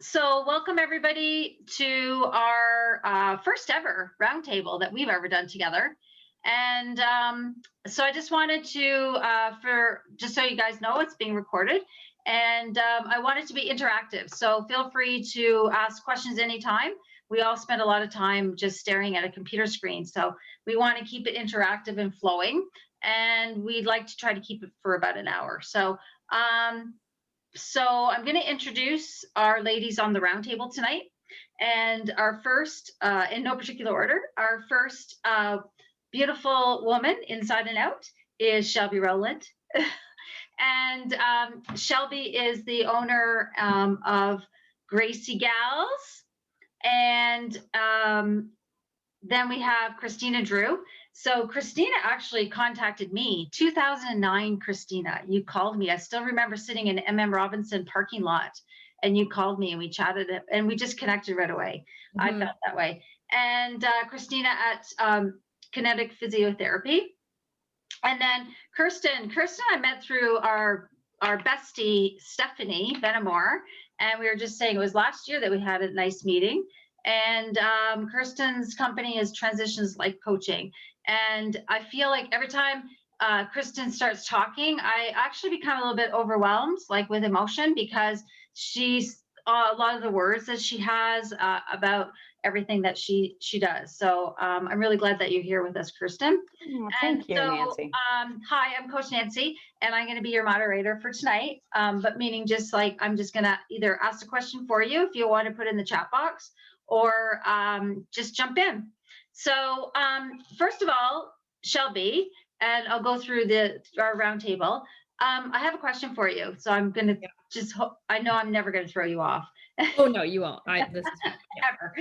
So welcome everybody to our first ever roundtable that we've ever done together. And so I just wanted to, just so you guys know, it's being recorded. And I want it to be interactive. So feel free to ask questions anytime. We all spend a lot of time just staring at a computer screen. So we want to keep it interactive and flowing. And we'd like to try to keep it for about an hour. So I'm going to introduce our ladies on the roundtable tonight. And our first, in no particular order, our first beautiful woman inside and out is Shelby Rowland. And Shelby is the owner of Gracie Gals. And then we have Christina Drew. So Christina actually contacted me, 2009, Christina, you called me. I still remember sitting in Robinson parking lot and you called me and we chatted and we just connected right away. I felt that way. And Christina at Kinetic Physiotherapy. And then Kirsten I met through our bestie, Stephanie Benamore. And we were just saying it was last year that we had a nice meeting. And Kirsten's company is Transitions Life Coaching. And I feel like every time Kristen starts talking, I actually become a little bit overwhelmed, like with emotion, because she's a lot of the words that she has about everything that she does. So I'm really glad that you're here with us, Kirsten. Oh, thank you, Nancy. Hi, I'm Coach Nancy, and I'm going to be your moderator for tonight. But meaning just like I'm just going to either ask a question for you if you want to put in the chat box, or just jump in. So first of all, Shelby, and I'll go through our roundtable. I have a question for you. So I'm going to I know I'm never going to throw you off. Oh no, you won't. This is ever.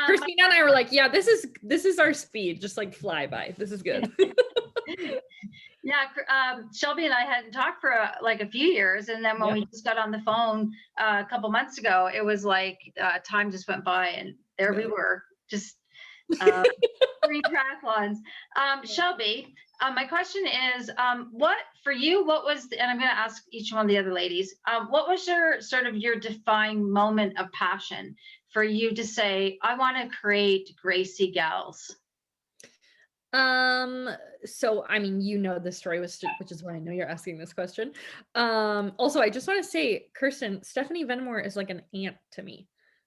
Christina and I were like, yeah, this is our speed. Just like fly by. This is good. Yeah, Shelby and I hadn't talked for a few years, and then when we just got on the phone a couple months ago, it was like time just went by, and there we were, just 3 triathlons. Shelby, my question is, what was, and I'm going to ask each one of the other ladies, what was your defining moment of passion for you to say, I want to create Gracie Gals? So I mean, you know the story, which is why I know you're asking this question. Also, I just want to say, Kirsten, Stephanie Venmore is like an aunt to me.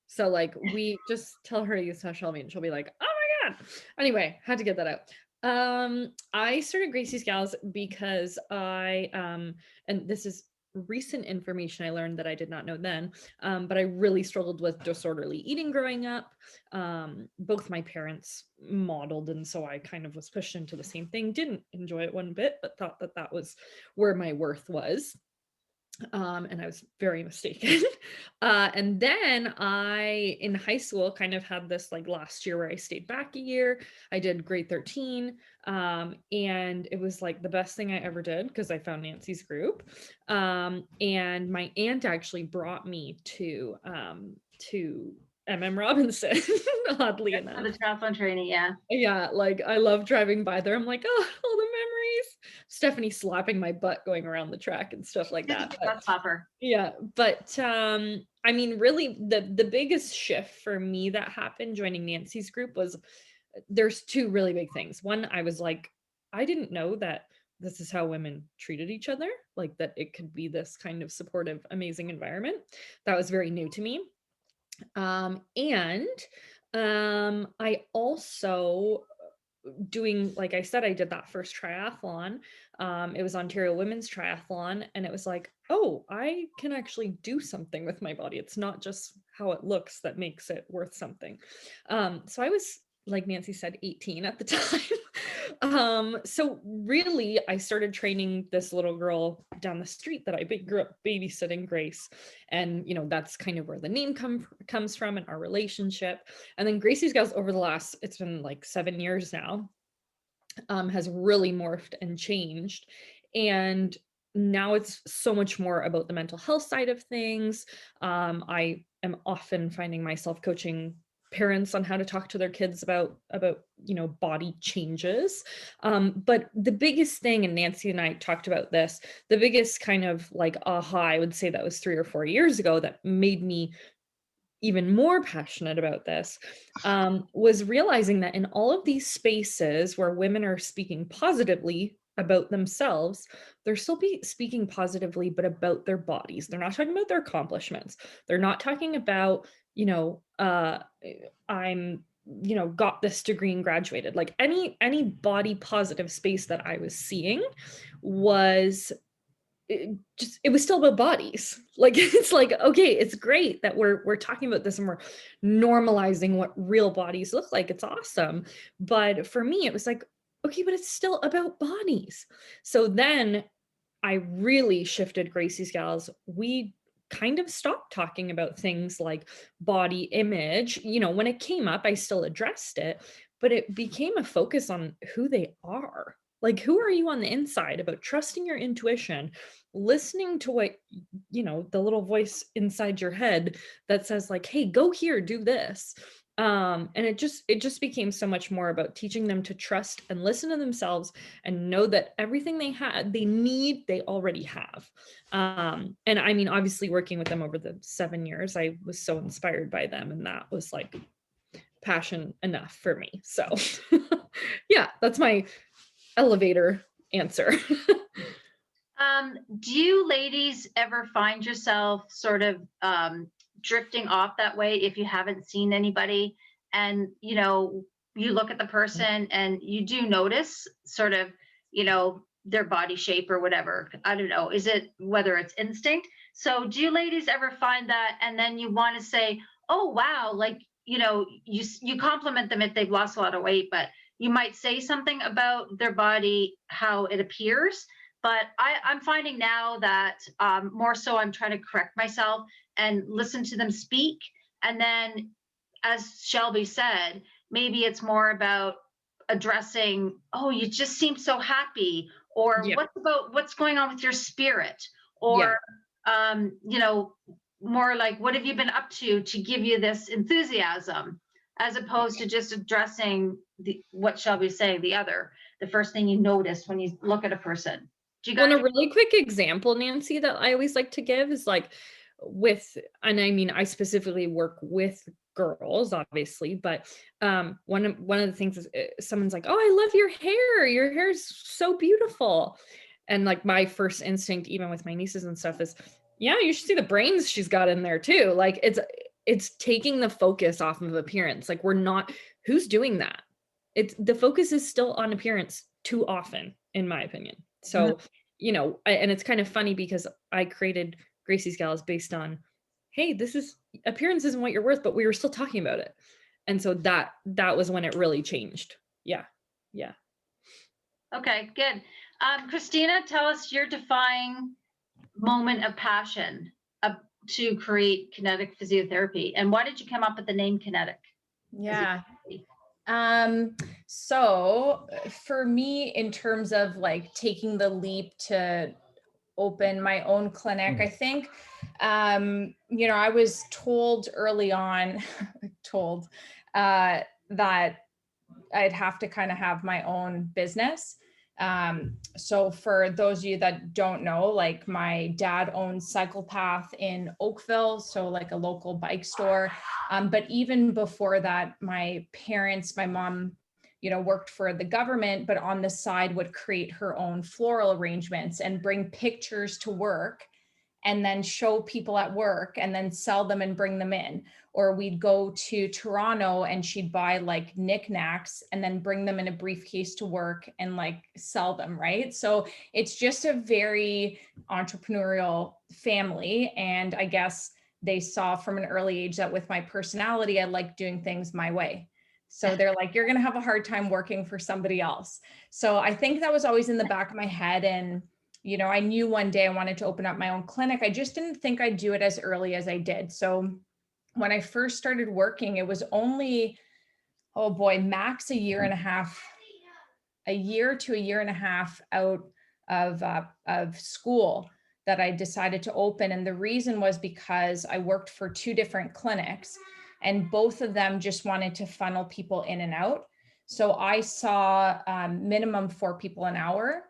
So like we just tell her to use Shelby and she'll be like, oh my God. Anyway, had to get that out. I started Gracie's Gals because and this is recent information I learned that I did not know then, but I really struggled with disorderly eating growing up. Both my parents modeled, and so I kind of was pushed into the same thing. Didn't enjoy it one bit, but thought that was where my worth was. And I was very mistaken. And then I, in high school, kind of had this like last year where I stayed back a year. I did grade 13. And it was like the best thing I ever did because I found Nancy's group. And my aunt actually brought me to Robinson, oddly enough. The triathlon training, yeah. Yeah, like I love driving by there. I'm like, oh, all the memories. Stephanie slapping my butt going around the track and stuff like that. Yeah, but I mean, really, the biggest shift for me that happened joining Nancy's group was there's 2 really big things. One, I was like, I didn't know that this is how women treated each other, like that it could be this kind of supportive, amazing environment. That was very new to me. I also doing, like I said, I did that first triathlon. It was Ontario Women's Triathlon, and it was like, oh, I can actually do something with my body. It's not just how it looks that makes it worth something. So I was, like Nancy said, 18 at the time. So really, I started training this little girl down the street that I grew up babysitting, Grace. And, you know, that's kind of where the name comes from in our relationship. And then Gracie's Gals over the last, it's been like 7 years now, has really morphed and changed. And now it's so much more about the mental health side of things. I am often finding myself coaching parents on how to talk to their kids about body changes. But the biggest thing, and Nancy and I talked about this, the biggest kind of like aha, I would say that was 3 or 4 years ago, that made me even more passionate about this, was realizing that in all of these spaces where women are speaking positively about themselves, they're still speaking positively, but about their bodies. They're not talking about their accomplishments. They're not talking about, I'm, got this degree and graduated. Like any body positive space that I was seeing was it was still about bodies. Like it's like, okay, it's great that we're talking about this and we're normalizing what real bodies look like. It's awesome. But for me, it was like, okay, but it's still about bodies. So then I really shifted Gracie's Gals. We kind of stopped talking about things like body image. When it came up, I still addressed it, but it became a focus on who they are. Like, who are you on the inside, about trusting your intuition, listening to what, the little voice inside your head that says like, hey, go here, do this. And it just became so much more about teaching them to trust and listen to themselves and know that everything they already have. And I mean, obviously working with them over the 7 years, I was so inspired by them, and that was like passion enough for me. So yeah, that's my elevator answer. Do you ladies ever find yourself sort of drifting off that way if you haven't seen anybody, and you look at the person and you do notice sort of their body shape or whatever? I don't know, is it whether it's instinct? So do you ladies ever find that, and then you want to say, oh wow, like you compliment them if they've lost a lot of weight, but you might say something about their body, how it appears. But I'm finding now that more so I'm trying to correct myself and listen to them speak. And then, as Shelby said, maybe it's more about addressing, oh, you just seem so happy, or Yeah. what's going on with your spirit, Yeah. or more like, what have you been up to give you this enthusiasm, as opposed to just addressing what Shelby's saying, the first thing you notice when you look at a person. Do you Well, guys? and a really quick example, Nancy, that I always like to give is like and I mean, I specifically work with girls, obviously, but one of the things is someone's like, oh, I love your hair. Your hair is so beautiful. And like my first instinct, even with my nieces and stuff, is, yeah, you should see the brains she's got in there too. Like it's taking the focus off of appearance. Like, we're not, who's doing that? It's the focus is still on appearance too often, in my opinion. So, and it's kind of funny because I created Gracie's Gals based on, hey, this is, appearance isn't what you're worth, but we were still talking about it. And so that was when it really changed. Yeah. Yeah. Okay, good. Christina, tell us your defining moment of passion to create kinetic physiotherapy, and why did you come up with the name kinetic? Yeah. So for me, in terms of like taking the leap to open my own clinic, I think, I was told early on, that I'd have to kind of have my own business. So for those of you that don't know, like my dad owns Cycle Path in Oakville, so like a local bike store. But even before that, my mom, worked for the government, but on the side would create her own floral arrangements and bring pictures to work and then show people at work and then sell them and bring them in. Or we'd go to Toronto and she'd buy like knickknacks and then bring them in a briefcase to work and like sell them, right? So it's just a very entrepreneurial family. And I guess they saw from an early age that with my personality, I like doing things my way. So they're like, you're going to have a hard time working for somebody else. So I think that was always in the back of my head. And I knew one day I wanted to open up my own clinic. I just didn't think I'd do it as early as I did. So when I first started working, it was only, oh boy, max a year to a year and a half out of school that I decided to open. And the reason was because I worked for two different clinics. and both of them just wanted to funnel people in and out. So I saw minimum 4 people an hour.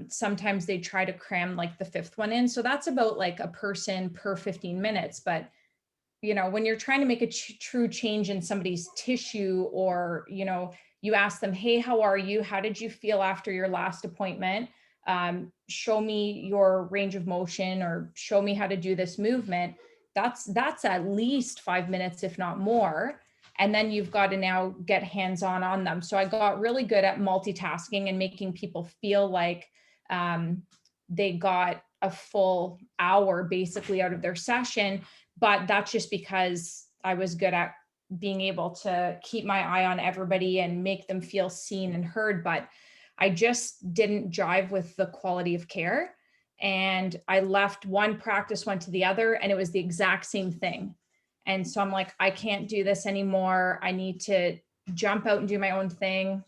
Sometimes they try to cram like the 5th one in. So that's about like a person per 15 minutes. But, you know, when you're trying to make a true change in somebody's tissue, or, you know, you ask them, hey, how are you? How did you feel after your last appointment? Show me your range of motion, or show me how to do this movement. That's at least 5 minutes, if not more. And then you've got to now get hands-on on them. So I got really good at multitasking and making people feel like they got a full hour basically out of their session. But that's just because I was good at being able to keep my eye on everybody and make them feel seen and heard. But I just didn't jive with the quality of care. And I left one practice, went to the other, and it was the exact same thing. And so I'm like, I can't do this anymore. I need to jump out and do my own thing.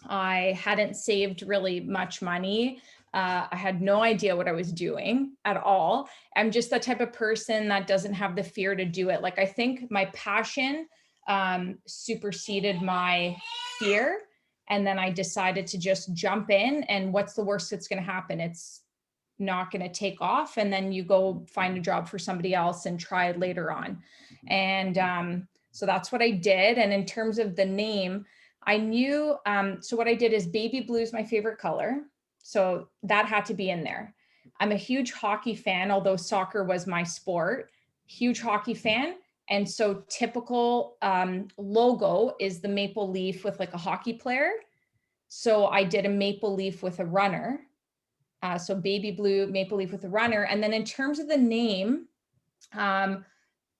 I hadn't saved really much money. I had no idea what I was doing at all. I'm just the type of person that doesn't have the fear to do it. Like, I think my passion superseded my fear. And then I decided to just jump in, and what's the worst that's going to happen? It's not going to take off. And then you go find a job for somebody else and try it later on. And so that's what I did. And in terms of the name, I knew, so what I did is baby blue is my favorite color. So that had to be in there. I'm a huge hockey fan, although soccer was my sport, huge hockey fan. And so typical logo is the maple leaf with like a hockey player. So I did a maple leaf with a runner. So baby blue, maple leaf with a runner. And then in terms of the name,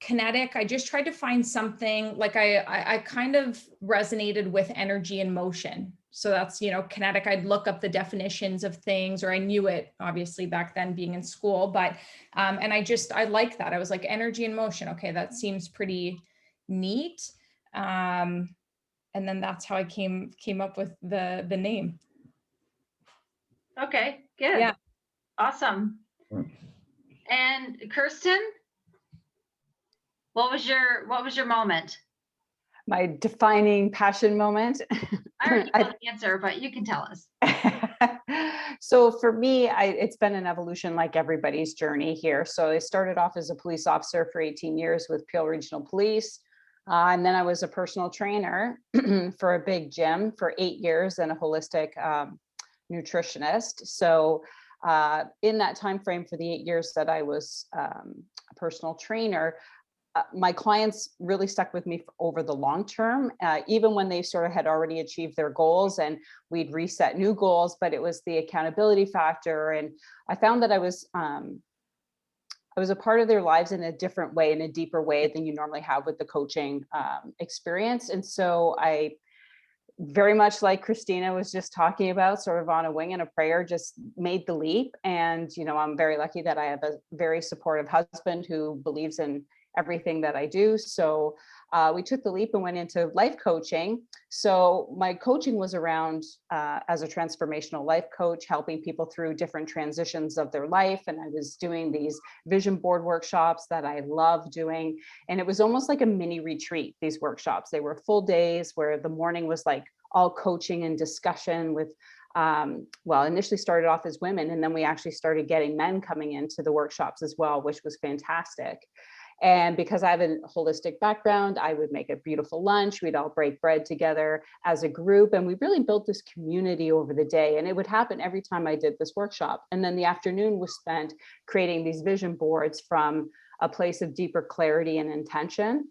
kinetic, I just tried to find something like I kind of resonated with energy and motion. So that's, you know, kinetic. I'd look up the definitions of things, or I knew it obviously back then being in school, but, and I like that. I was like, energy and motion. Okay. That seems pretty neat. And then that's how I came up with the name. Okay, good. Yeah. Awesome. And Kirsten, what was your moment? My defining passion moment. I already know the answer, but you can tell us. So for me, it's been an evolution like everybody's journey here. So I started off as a police officer for 18 years with Peel Regional Police. And then I was a personal trainer for a big gym for 8 years and a holistic nutritionist. So in that time frame for the 8 years that I was a personal trainer, my clients really stuck with me over the long term, even when they sort of had already achieved their goals and we'd reset new goals, but it was the accountability factor. And I found that I was a part of their lives in a different way, in a deeper way than you normally have with the coaching experience. And so I, very much like Christina was just talking about, sort of on a wing and a prayer, just made the leap. And, you know, I'm very lucky that I have a very supportive husband who believes in everything that I do. So we took the leap and went into life coaching. So my coaching was around as a transformational life coach, helping people through different transitions of their life. And I was doing these vision board workshops that I love doing. And it was almost like a mini retreat, these workshops. They were full days where the morning was like all coaching and discussion with well, initially started off as women, and then we actually started getting men coming into the workshops as well, which was fantastic. And because I have a holistic background, I would make a beautiful lunch. We'd all break bread together as a group. And we really built this community over the day. And it would happen every time I did this workshop. And then the afternoon was spent creating these vision boards from a place of deeper clarity and intention.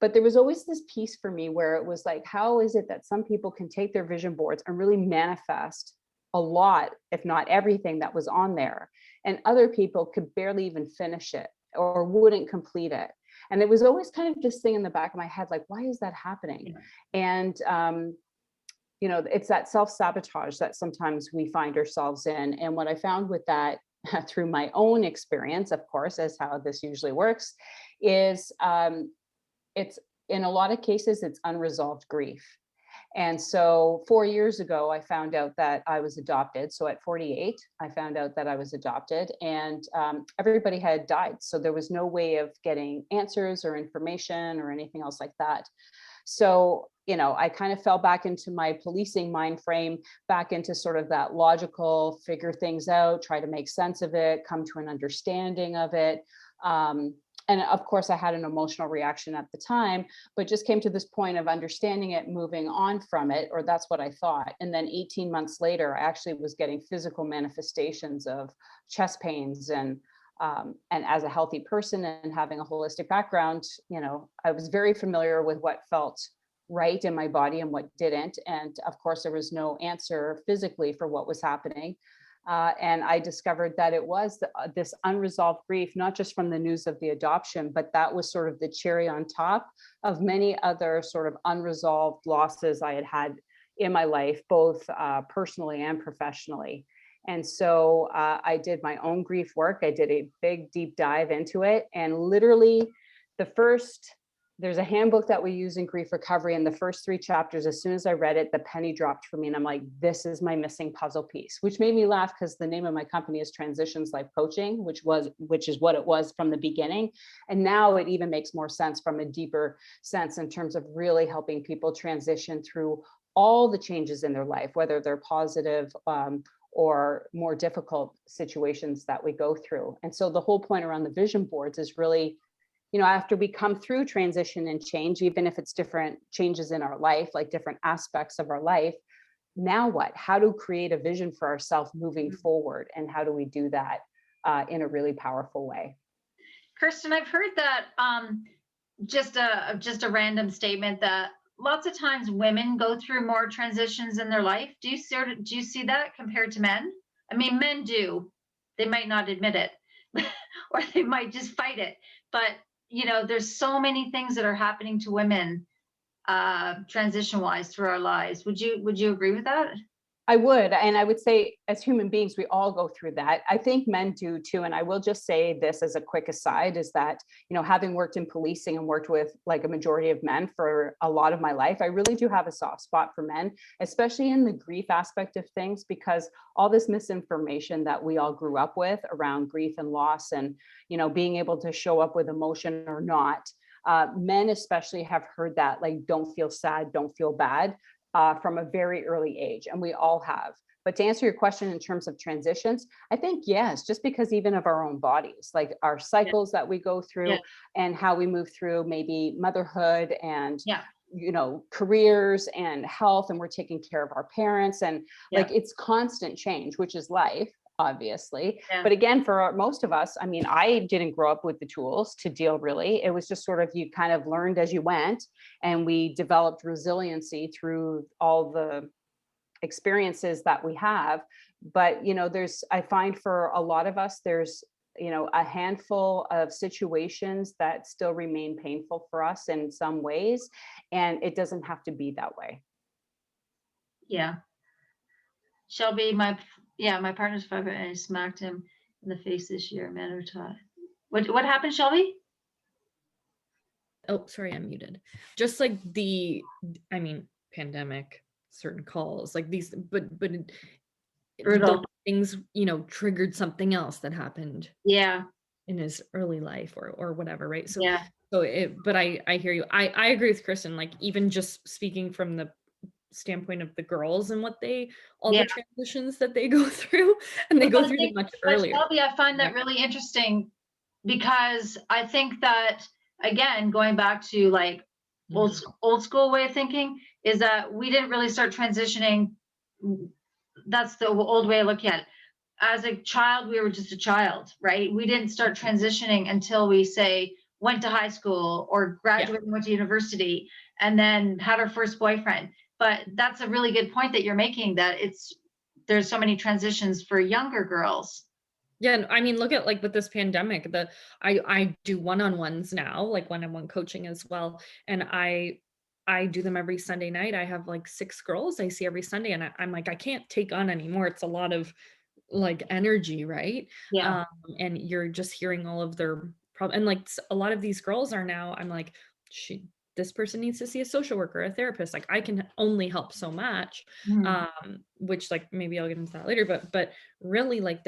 But there was always this piece for me where it was like, how is it that some people can take their vision boards and really manifest a lot, if not everything that was on there, and other people could barely even finish it or wouldn't complete it. And it was always kind of this thing in the back of my head, like, why is that happening? Yeah. And, you know, it's that self-sabotage that sometimes we find ourselves in. And what I found with that through my own experience, of course, as how this usually works, is it's in a lot of cases, it's unresolved grief. And so 4 years ago, I found out that I was adopted. So at 48, I found out that I was adopted, and everybody had died. So there was no way of getting answers or information or anything else like that. So, I kind of fell back into my policing mind frame, back into sort of that logical, figure things out, try to make sense of it, come to an understanding of it. And of course, I had an emotional reaction at the time, but just came to this point of understanding it, moving on from it, or that's what I thought. And then 18 months later, I actually was getting physical manifestations of chest pains, and as a healthy person and having a holistic background, I was very familiar with what felt right in my body and what didn't. And of course, there was no answer physically for what was happening. And I discovered that it was this unresolved grief, not just from the news of the adoption, but that was sort of the cherry on top of many other sort of unresolved losses I had had in my life, both personally and professionally. And so I did my own grief work. I did a big deep dive into it. And literally there's a handbook that we use in grief recovery. And the first 3 chapters, as soon as I read it, the penny dropped for me. And I'm like, this is my missing puzzle piece, which made me laugh because the name of my company is Transitions Life Coaching, which is what it was from the beginning. And now it even makes more sense from a deeper sense in terms of really helping people transition through all the changes in their life, whether they're positive or more difficult situations that we go through. And so the whole point around the vision boards is really, after we come through transition and change, even if it's different changes in our life, like different aspects of our life, now what? How to create a vision for ourselves moving forward, and how do we do that in a really powerful way? Kirsten, I've heard that just a random statement that lots of times women go through more transitions in their life. Do you see that compared to men? I mean, men do. They might not admit it, or they might just fight it. But there's so many things that are happening to women transition wise through our lives. Would you agree with that? I would. And I would say as human beings, we all go through that. I think men do too. And I will just say this as a quick aside is that, having worked in policing and worked with like a majority of men for a lot of my life, I really do have a soft spot for men, especially in the grief aspect of things, because all this misinformation that we all grew up with around grief and loss and, being able to show up with emotion or not, men especially have heard that, like, don't feel sad, don't feel bad. From a very early age, and we all have. But to answer your question in terms of transitions, I think yes, just because even of our own bodies, like our cycles that we go through and how we move through maybe motherhood and careers and health, and we're taking care of our parents, and like it's constant change, which is life, obviously. But again, for most of us, I mean, I didn't grow up with the tools to deal really. It was just sort of, you kind of learned as you went, and we developed resiliency through all the experiences that we have. But, I find for a lot of us, there's, a handful of situations that still remain painful for us in some ways. And it doesn't have to be that way. Yeah. Shelby, my partner's 5 and I smacked him in the face this year. Man or tie. What happened, Shelby? Oh, sorry, I'm muted. Just like pandemic, certain calls like these, but Brutal things, triggered something else that happened. In his early life or whatever, right? So but I hear you. I agree with Kristen. Like, even just speaking from the standpoint of the girls and what the transitions that they go through, and they go through them much earlier. Shelby, I find that really interesting, because I think that, again, going back to like old school way of thinking, is that we didn't really start transitioning. That's the old way of looking at it. As a child, we were just a child, right? We didn't start transitioning until we went to high school or graduated, went to university, and then had our first boyfriend. But that's a really good point that you're making, that there's so many transitions for younger girls. Yeah, and I mean, look at like with this pandemic, I do one-on-ones now, like one-on-one coaching as well, and I do them every Sunday night. I have like 6 girls I see every Sunday, and I'm like, I can't take on anymore. It's a lot of like energy, right? And you're just hearing all of their problems, and like a lot of these girls are now, I'm like, this person needs to see a social worker, a therapist. Like I can only help so much, which like maybe I'll get into that later. But really, like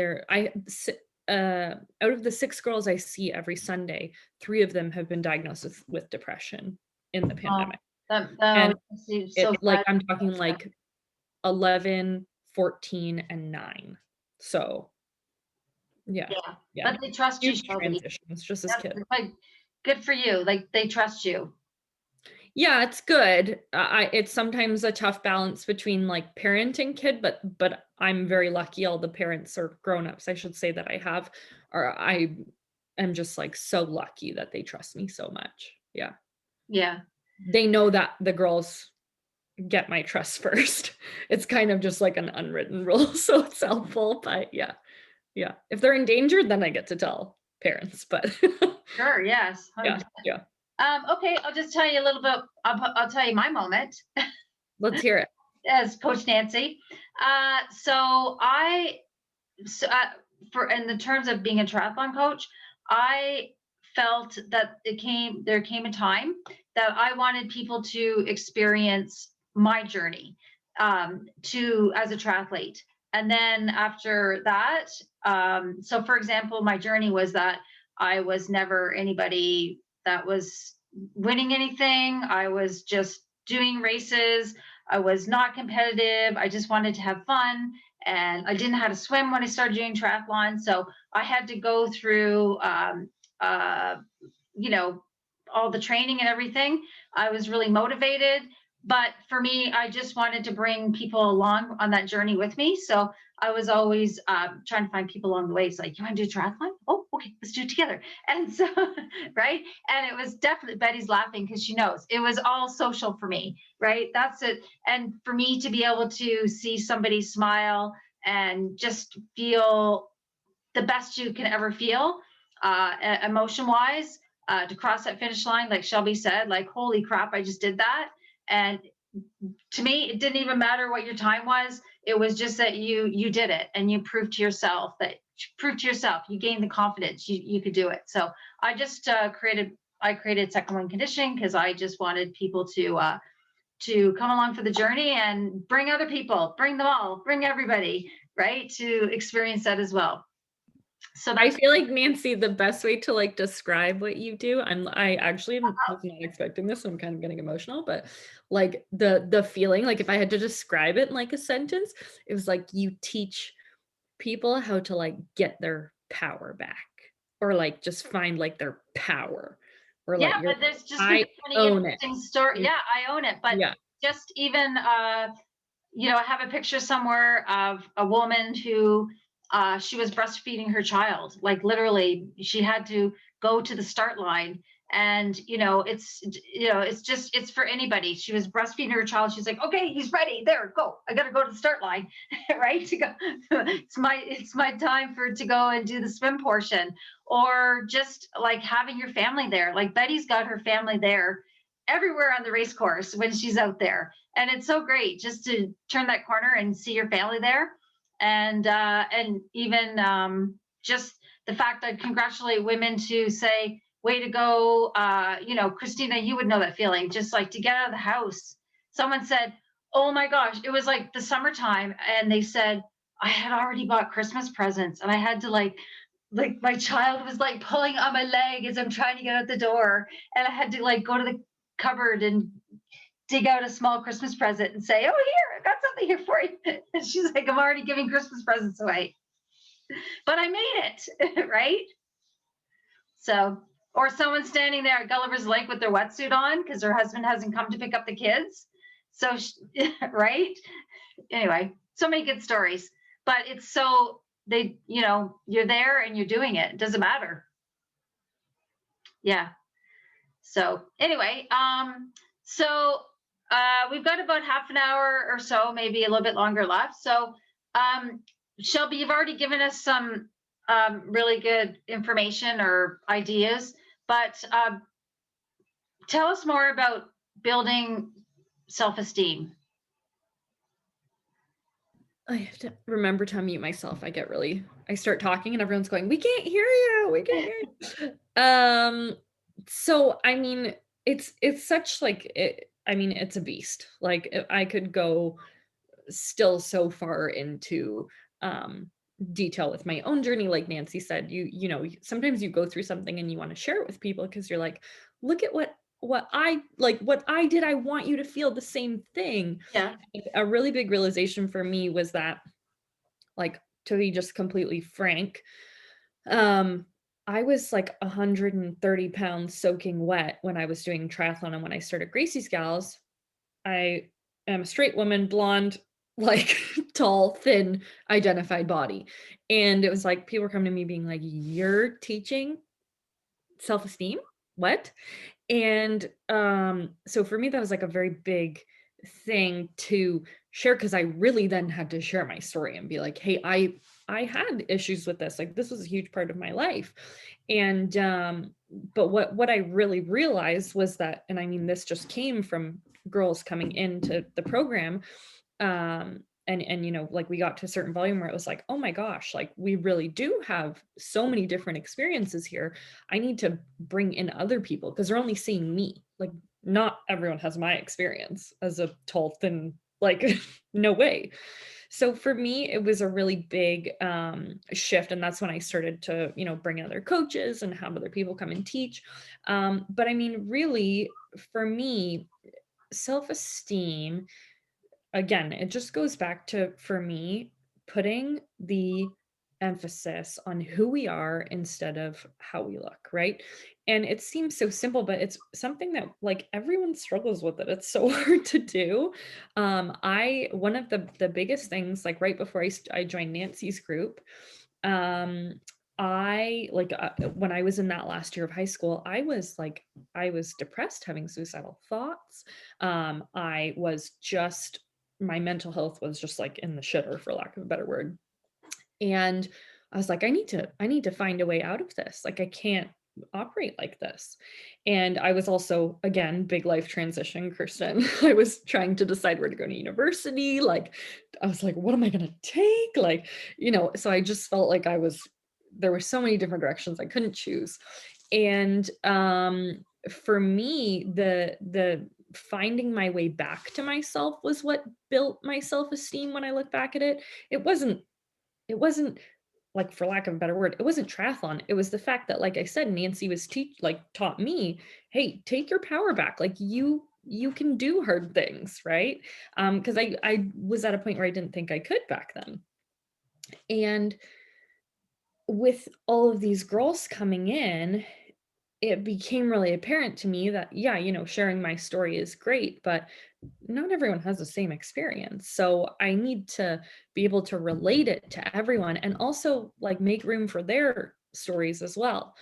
out of the 6 girls I see every Sunday, 3 of them have been diagnosed with depression in the pandemic. And so like I'm talking like 11, 14, and 9. So yeah. But they trust you, Huge Shelby. transitions just as kids. Like, good for you. Like they trust you. Yeah, it's good. It's sometimes a tough balance between like parent and kid, but I'm very lucky. All the parents are grown-ups, I should say, that I have, or I am just like so lucky that they trust me so much. Yeah. Yeah. They know that the girls get my trust first. It's kind of just like an unwritten rule, so it's helpful. But yeah. If they're in danger, then I get to tell parents. But Sure. Yes. 100%. Yeah. Okay, I'll just tell you a little bit. I'll tell you my moment. Let's hear it. As Coach Nancy. For in the terms of being a triathlon coach, I felt that there came a time that I wanted people to experience my journey as a triathlete. And then after that, so for example, my journey was that I was never anybody that was winning anything. I was just doing races. I was not competitive. I just wanted to have fun. And I didn't know how to swim when I started doing triathlon. So I had to go through, all the training and everything. I was really motivated. But for me, I just wanted to bring people along on that journey with me. So I was always trying to find people along the way. It's like, you want to do triathlon? Oh, okay, let's do it together. And so, right. And it was definitely, Betty's laughing because she knows it was all social for me, right? That's it. And for me to be able to see somebody smile and just feel the best you can ever feel emotion wise, to cross that finish line, like Shelby said, like, holy crap, I just did that. And to me, it didn't even matter what your time was. It was just that you did it, and you proved to yourself you gained the confidence you could do it. So I just created second wind conditioning because I just wanted people to come along for the journey and bring other people, bring them all, bring everybody, right, to experience that as well. So I feel like, Nancy, the best way to like describe what you do, I actually was not expecting this, so I'm kind of getting emotional, but like the feeling, like if I had to describe it in like a sentence, it was like you teach people how to like get their power back, or like just find like their power, or like but there's just I been a funny interesting story. Yeah, I own it. But just even I have a picture somewhere of a woman who she was breastfeeding her child. Like literally, she had to go to the start line, and it's for anybody. She was breastfeeding her child. She's like, okay, he's ready. There, go. I got to go to the start line, right? To go. It's my time to go and do the swim portion, or just like having your family there. Like Betty's got her family there everywhere on the race course when she's out there, and it's so great just to turn that corner and see your family there. And even just the fact that I congratulate women to say, way to go, Christina, you would know that feeling, just like to get out of the house. Someone said, oh my gosh, it was like the summertime, and they said, I had already bought Christmas presents, and I had to like my child was like pulling on my leg as I'm trying to get out the door, and I had to like go to the cupboard and dig out a small Christmas present and say, oh, here, I got something here for you. And she's like, I'm already giving Christmas presents away. But I made it, right? So, or someone standing there at Gulliver's Lake with their wetsuit on because her husband hasn't come to pick up the kids. So, right? Anyway, so many good stories. But it's so, you're there and you're doing it. It doesn't matter. Yeah. So anyway, we've got about half an hour or so, maybe a little bit longer left. So Shelby, you've already given us some really good information or ideas, but tell us more about building self-esteem. I have to remember to unmute myself. I start talking and everyone's going, we can't hear you. We can't hear you. So, I mean, it's such like it, I mean, it's a beast. Like I could go still so far into detail with my own journey. Like Nancy said, you know, sometimes you go through something and you want to share it with people because you're like, look at what I like, what I did. I want you to feel the same thing. Yeah. A really big realization for me was that, like, to be just completely frank, I was like 130 pounds soaking wet when I was doing triathlon, and when I started Gracie's Gals, I am a straight woman, blonde, like tall, thin, identified body. And it was like people were coming to me being like, "You're teaching self-esteem? What?" And so for me, that was like a very big thing to share, because I really then had to share my story and be like, hey, I had issues with this. Like, this was a huge part of my life. And but what I really realized was that, and I mean, this just came from girls coming into the program, and you know, like we got to a certain volume where it was like, oh my gosh, like we really do have so many different experiences here. I need to bring in other people because they're only seeing me. Like, not everyone has my experience as a tall, thin, like no way. So for me, it was a really big shift, and that's when I started to, you know, bring in other coaches and have other people come and teach. But I mean, really, for me, self-esteem, again, it just goes back to, for me, putting the emphasis on who we are instead of how we look, right? And it seems so simple, but it's something that like everyone struggles with it. It's so hard to do. One of the biggest things, like right before I joined Nancy's group, um, I like when I was in that last year of high school, I was depressed, having suicidal thoughts. I was just, my mental health was just like in the shitter, for lack of a better word. And I was like, I need to find a way out of this. Like, I can't operate like this. And I was also, again, big life transition, Kirsten. I was trying to decide where to go to university. Like, I was like, what am I going to take? Like, you know, so I just felt like there were so many different directions I couldn't choose. And for me, the finding my way back to myself was what built my self-esteem. When I look back at it, it wasn't like, for lack of a better word, it wasn't triathlon. It was the fact that, like I said, Nancy was taught me, hey, take your power back. Like, you can do hard things, right? Because I was at a point where I didn't think I could back then. And with all of these girls coming in, it became really apparent to me that, yeah, you know, sharing my story is great, but not everyone has the same experience. So I need to be able to relate it to everyone, and also like make room for their stories as well.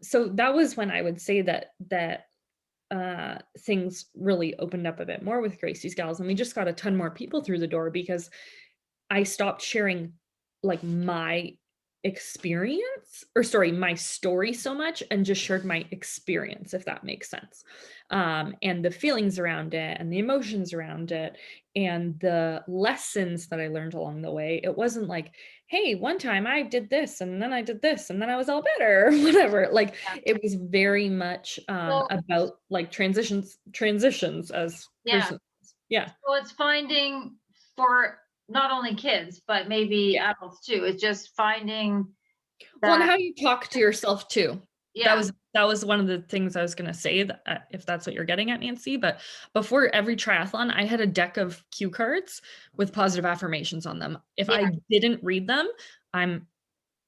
So that was when I would say that things really opened up a bit more with Gracie's Gals, and we just got a ton more people through the door because I stopped sharing like my experience, or sorry, my story so much, and just shared my experience, if that makes sense. And the feelings around it, and the emotions around it, and the lessons that I learned along the way. It wasn't like, hey, one time I did this, and then I did this, and then I was all better, or whatever. Like, it was very much about like transitions as Yeah. persons. Yeah. So it's finding, for not only kids, but maybe adults too. It's just finding Well, and that, how you talk to yourself too. yeah, That was one of the things I was going to say, that, if that's what you're getting at, Nancy. But before every triathlon, I had a deck of cue cards with positive affirmations on them. If Yeah. I didn't read them, I'm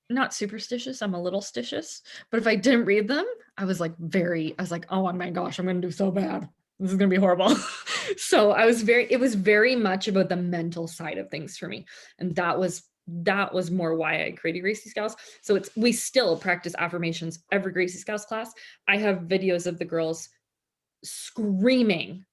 not superstitious, I'm a little stitious. But if I didn't read them, I was like, oh my gosh, I'm going to do so bad. This is going to be horrible. So it was very much about the mental side of things for me. And that was more why I created Gracie's Gals. So we still practice affirmations every Gracie's Gals class. I have videos of the girls screaming,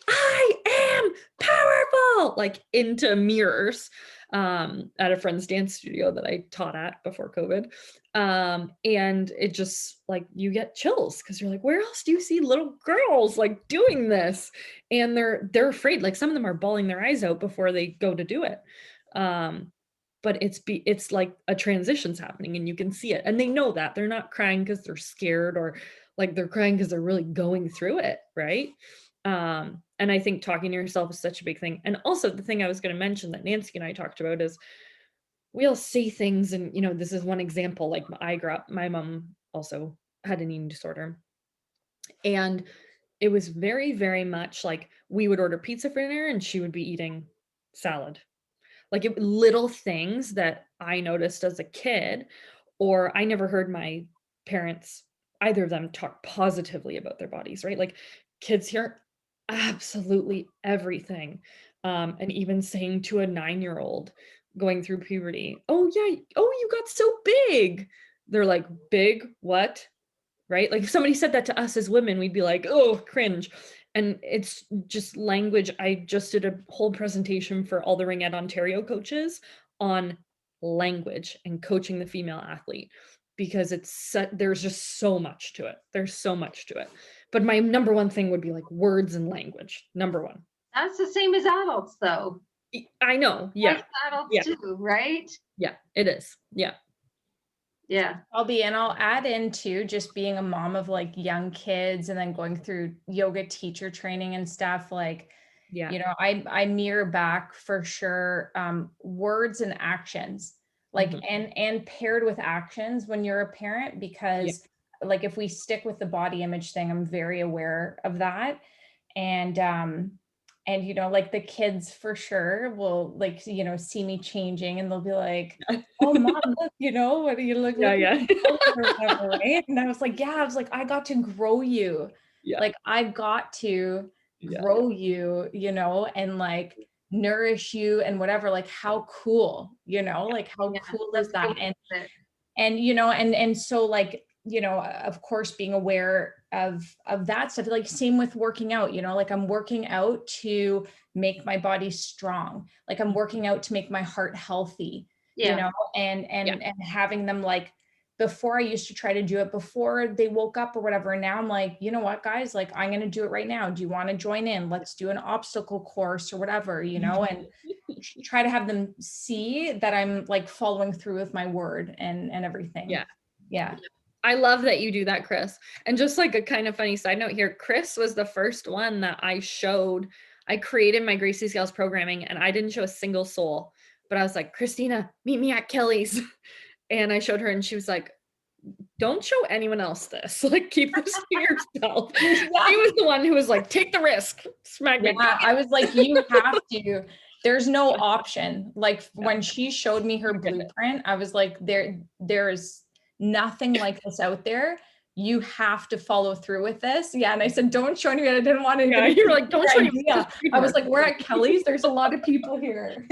I am powerful, like into mirrors, at a friend's dance studio that I taught at before COVID. And it just, like, you get chills because you're like, where else do you see little girls like doing this? And they're afraid. Like, some of them are bawling their eyes out before they go to do it. but it's like a transition's happening and you can see it. And they know that they're not crying because they're scared, or like they're crying because they're really going through it, right? And I think talking to yourself is such a big thing. And also the thing I was going to mention that Nancy and I talked about is we all say things, and this is one example. Like my mom also had an eating disorder, and it was very, very much like we would order pizza for dinner and she would be eating salad. Like little things that I noticed as a kid, or I never heard my parents, either of them, talk positively about their bodies, right? Like kids hear absolutely everything. And even saying to a 9-year-old going through puberty, oh yeah, oh, you got so big. They're like, big, what? Right? Like if somebody said that to us as women, we'd be like, oh, cringe. And it's just language. I just did a whole presentation for all the Ring Ed Ontario coaches on language and coaching the female athlete, because there's just so much to it. There's so much to it. But my number one thing would be like words and language. Number one. That's the same as adults, though. I know. Yeah. Like adults Yeah. too, right? Yeah, it is. Yeah. Yeah. And I'll add into just being a mom of like young kids and then going through yoga teacher training and stuff. Like, yeah, I mirror back for sure, words and actions, like, and paired with actions when you're a parent, because like if we stick with the body image thing, I'm very aware of that. And like the kids for sure will like, see me changing and they'll be like, oh mom, look, what do you look like? Yeah. Right? And I was like, I got to grow you. Yeah. Like I got to grow you, and like nourish you and whatever. Like how cool, like how cool is that? And so like, of course, being aware of that stuff, like same with working out, like I'm working out to make my body strong. Like I'm working out to make my heart healthy, and having them like, before I used to try to do it before they woke up or whatever. And now I'm like, you know what, guys, like I'm going to do it right now. Do you want to join in? Let's do an obstacle course or whatever, and try to have them see that I'm like following through with my word and everything. Yeah. I love that you do that, Chris. And just like a kind of funny side note here, Chris was the first one that I created my Gracie Scales programming, and I didn't show a single soul, but I was like, Christina, meet me at Kelly's. And I showed her and she was like, don't show anyone else this. Like, keep this to yourself. She was the one who was like, take the risk. Smack me. I was like, you have to. There's no option. Like when she showed me her blueprint, I was like, there's nothing like this out there. You have to follow through with this. Yeah. And I said, don't show anyone. I didn't want to. Yeah, you were like, don't show anyone. I was like, we're at Kelly's. There's a lot of people here.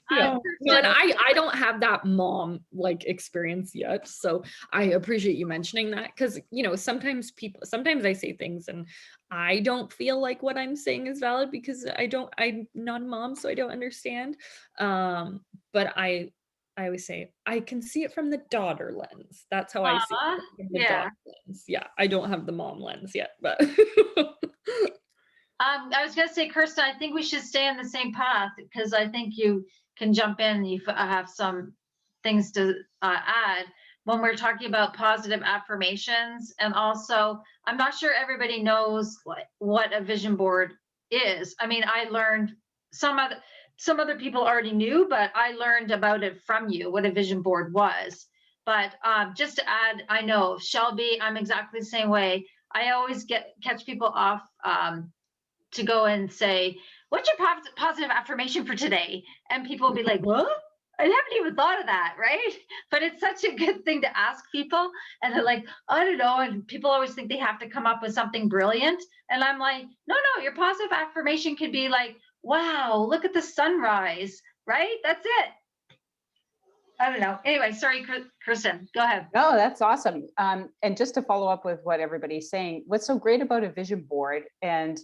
Yeah. And I don't have that mom like experience yet. So I appreciate you mentioning that, because, sometimes I say things and I don't feel like what I'm saying is valid because I'm not a mom, so I don't understand. But I always say I can see it from the daughter lens. That's how I see it from the daughter lens. Yeah. I don't have the mom lens yet, but I was going to say, Kirsten, I think we should stay on the same path, because I think you can jump in. You have some things to add when we're talking about positive affirmations. And also, I'm not sure everybody knows what a vision board is. I mean, I learned some other people already knew, but I learned about it from you, what a vision board was. But just to add, I know Shelby, I'm exactly the same way. I always catch people off to go and say, what's your positive affirmation for today? And people will be like, what? I haven't even thought of that, right? But it's such a good thing to ask people. And they're like, I don't know. And people always think they have to come up with something brilliant. And I'm like, no, your positive affirmation could be like, wow, look at the sunrise, right? That's it. I don't know. Anyway, sorry, Kirsten, go ahead. No, that's awesome. And just to follow up with what everybody's saying, what's so great about a vision board, and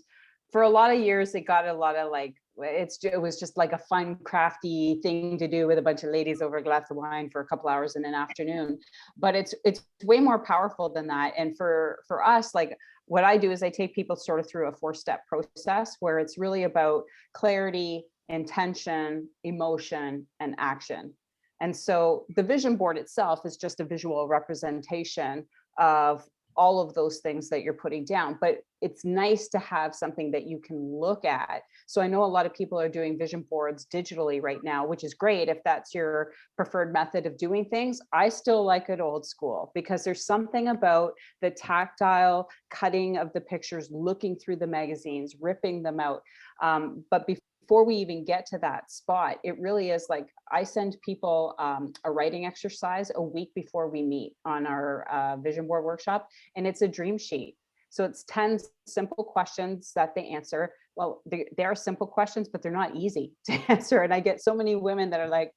for a lot of years, it got a lot of like, it was just like a fun, crafty thing to do with a bunch of ladies over a glass of wine for a couple hours in an afternoon. But it's way more powerful than that. And for us, like what I do is I take people sort of through a 4-step process where it's really about clarity, intention, emotion, and action. And so the vision board itself is just a visual representation of all of those things that you're putting down, but it's nice to have something that you can look at. So I know a lot of people are doing vision boards digitally right now, which is great if that's your preferred method of doing things. I still like it old school because there's something about the tactile cutting of the pictures, looking through the magazines, ripping them out. But before we even get to that spot, it really is like I send people a writing exercise a week before we meet on our vision board workshop, and it's a dream sheet. So it's 10 simple questions that they answer. Well, they are simple questions, but they're not easy to answer. And I get so many women that are like,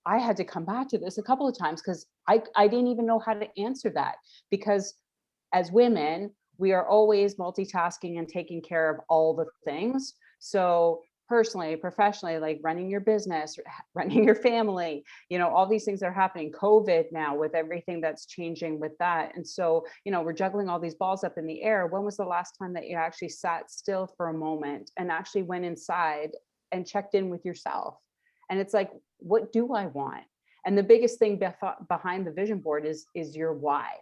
I had to come back to this a couple of times because I didn't even know how to answer that. Because as women, we are always multitasking and taking care of all the things. So personally, professionally, like running your business, running your family, all these things that are happening, COVID now with everything that's changing with that. And so, we're juggling all these balls up in the air. When was the last time that you actually sat still for a moment and actually went inside and checked in with yourself? And it's like, what do I want? And the biggest thing behind the vision board is your why,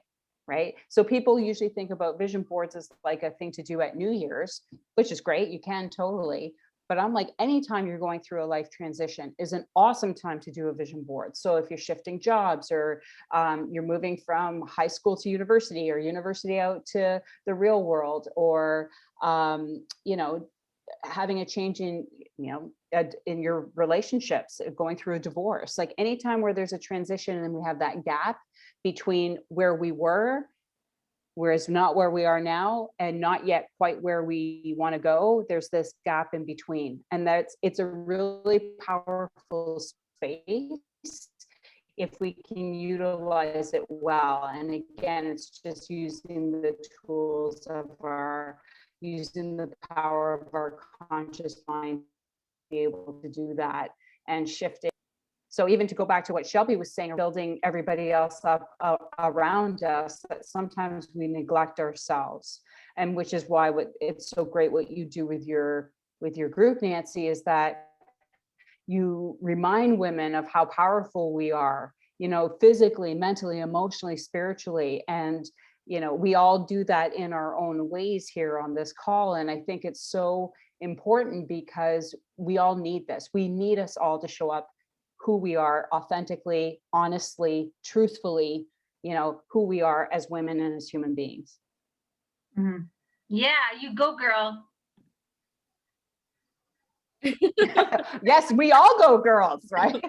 right? So people usually think about vision boards as like a thing to do at New Year's, which is great. You can totally. But I'm like, anytime you're going through a life transition is an awesome time to do a vision board. So if you're shifting jobs or you're moving from high school to university or university out to the real world, or, having a change in your relationships, going through a divorce, like anytime where there's a transition and we have that gap between where we were, whereas not where we are now, and not yet quite where we want to go, there's this gap in between. And it's a really powerful space if we can utilize it well. And again, it's just using the tools of using the power of our conscious mind to be able to do that and shift it. So even to go back to what Shelby was saying, building everybody else up around us, that sometimes we neglect ourselves. And which is why it's so great what you do with your group, Nancy, is that you remind women of how powerful we are, physically, mentally, emotionally, spiritually. And, we all do that in our own ways here on this call. And I think it's so important because we all need this. We need us all to show up who we are authentically, honestly, truthfully, who we are as women and as human beings. Mm-hmm. Yeah, you go, girl. Yes, we all go, girls, right?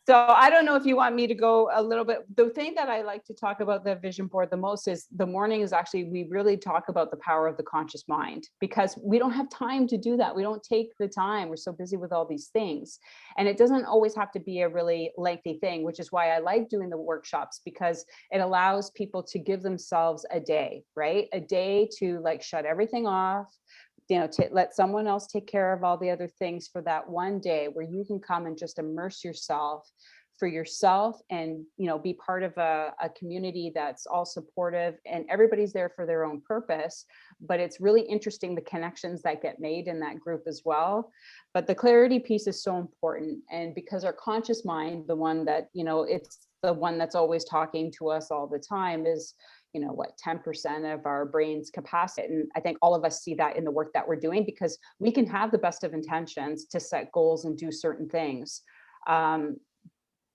So I don't know if you want me to go a little bit. The thing that I like to talk about the vision board the most is the morning is actually, we really talk about the power of the conscious mind, because we don't have time to do that. We don't take the time. We're so busy with all these things. And it doesn't always have to be a really lengthy thing, which is why I like doing the workshops, because it allows people to give themselves a day, right? A day to like shut everything off, to let someone else take care of all the other things for that one day where you can come and just immerse yourself for yourself and, be part of a community that's all supportive and everybody's there for their own purpose. But it's really interesting the connections that get made in that group as well. But the clarity piece is so important. And because our conscious mind, the one that, it's the one that's always talking to us all the time, is 10% of our brain's capacity. And I think all of us see that in the work that we're doing, because we can have the best of intentions to set goals and do certain things.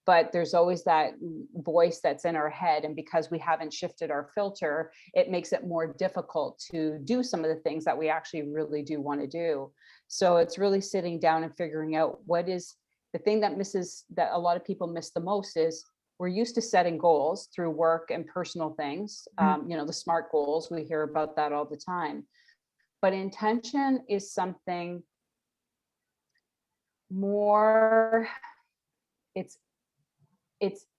But there's always that voice that's in our head. And because we haven't shifted our filter, it makes it more difficult to do some of the things that we actually really do want to do. So it's really sitting down and figuring out what is the thing that a lot of people miss the most is, we're used to setting goals through work and personal things, the SMART goals, we hear about that all the time. But intention is something more, it's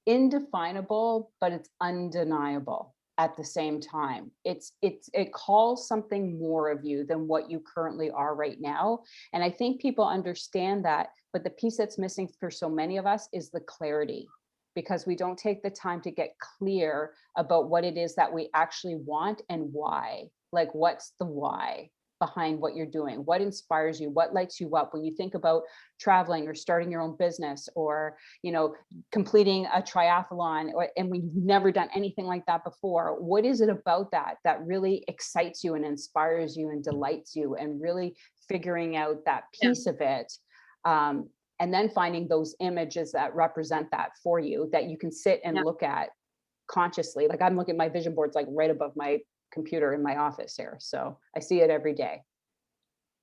indefinable, but it's undeniable at the same time. It calls something more of you than what you currently are right now. And I think people understand that, but the piece that's missing for so many of us is the clarity, because we don't take the time to get clear about what it is that we actually want and why. Like, what's the why? behind what you're doing. What inspires you? What lights you up when you think about traveling or starting your own business, or, you know, completing a triathlon, and we've never done anything like that before? What is it about that that really excites you and inspires you and delights you, and really figuring out that piece of it? And then finding those images that represent that for you, that you can sit and look at consciously. Like, I'm looking at my vision boards like right above my computer in my office here, so I see it every day.